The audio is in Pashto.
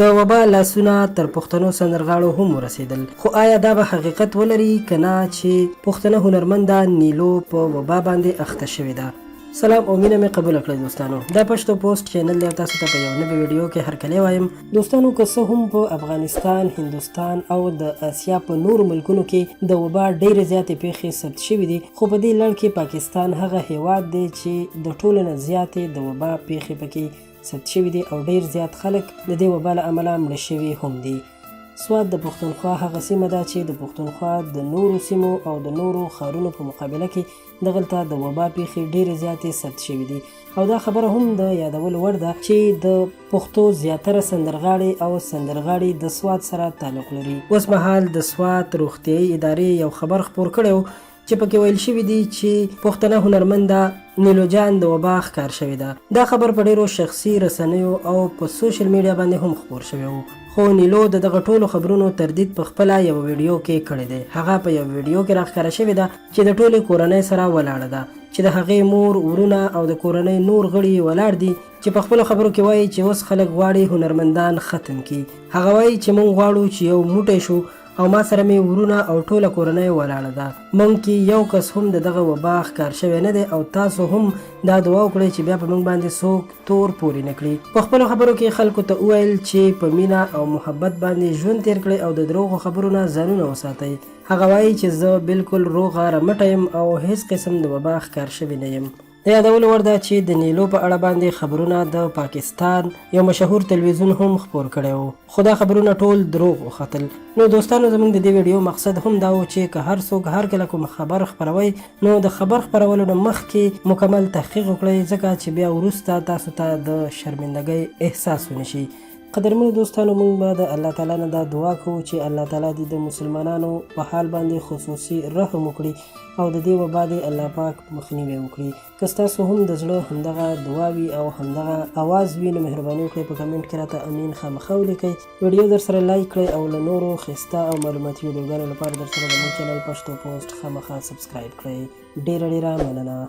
د وبا لاسونه تر پښتنو سندرغاړو هم ورسېدل، خو آیا دا به حقیقت ولري که نه چې پښتنه هنرمنده نیلو په وبا باندې اخته شوې ده؟ سلام او مینه مې قبول کړئ دوستانو. دا پښتو پوسټ چینل دی، تاسو ته په یو نوې ویډیو کې هرکلی وایم. دوستانو که څه هم په افغانستان، هندوستان او د اسیا په نورو ملکونو کې د وبا ډېرې زیاتې پیښې ثبت شوي دي، خو په دې لړ کې پاکستان هغه هیواد دی چې د ټولو نه زیاتې د وبا پیښې پکې ثبت شوي دي او ډېر زیات خلک د دې وبا له امله مړه شوي هم دي. سوات د پښتونخوا هغه سیمه ده چې د پښتونخوا د نورو سیمو او د نورو ښارونو په مقابله کې دغلته د وبا پیښې ډېرې زیاتې ثبت شوي دي او دا خبره هم د یادولو وړ ده چې د پښتو زیاتره سندرغاړي او سندرغاړي د سوات سره تعلق لري. اوس مهال د سوات روغتیايي ادارې یو خبر خپور کړی چې پکې ویل شوي دي چې پښتنه هنرمنده نیلو جان د وبا ښکار شوې ده. دا خبر په ډېرو شخصي رسنیو او په سوشل میډیا باندې هم خپور شوی و، خو نیلو د دغه ټولو خبرونو تردید په خپله یو ویډیو کې کړی دی. هغه په یو ویډیو کې راښکاره شوې ده چې د ټولې کورنۍ سره ولاړه ده، چې د هغې مور، ورونه او د کورنۍ نور غړي ولاړ دي، چې په خپلو خبرو کې وایي چې اوس خلک غواړي هنرمندان ختم کړي. هغه وایي چې موږ غواړو چې یو موټی شو او ما سره مې ورونه او ټوله کورنۍ ولاړه ده. موږ کې یو کس هم د دغه وبا ښکار شوی نه دی او تاسو هم دا دعا وکړئ چې بیا په موږ باندې څوک تور پورې نه کړي. په خپلو خبرو کې خلکو ته وویل چې په مینه او محبت باندې ژوند تیر کړئ او د دروغو خبرو نه ځانونه وساتئ. هغه وایي چې زه بالکل روغه رمټه یم او هیڅ قسم د وبا ښکار شوی نه یم. د یادولو وړ ده چې د نیلو په اړه باندې خبرونه د پاکستان یو مشهور تلویزیون هم خپور کړی و، خو دا خبرونه ټول دروغ وختل. نو دوستانو زموږ د دې ویډیو مقصد هم دا و چې که هر څوک هر کله کوم خبر خپروي نو د خبر خپرولو نه مخکې مکمل تحقیق وکړئ، ځکه چې بیا وروسته تاسو ته د شرمندګۍ احساس ونشي. قدرمنو دوستانو، موږ به د الله تعالی نه دا دعا کوو چې الله تعالی دې د مسلمانانو په حال باندې خصوصي رحم وکړي او د دې وبا دې الله پاک مخنیوی وکړي. که ستاسو هم د زړه همدغه دعا وي او همدغه اواز وي نو مهرباني وکړئ په کمنټ کې راته امین خامخا ولیکئ. ویډیو در سره لایک کړئ او له نورو ښایسته او معلوماتي ویډیوګانو لپاره در سره زموږ چینل پښتو پوسټ خامخا سبسکرایب کړئ. ډېره مننه.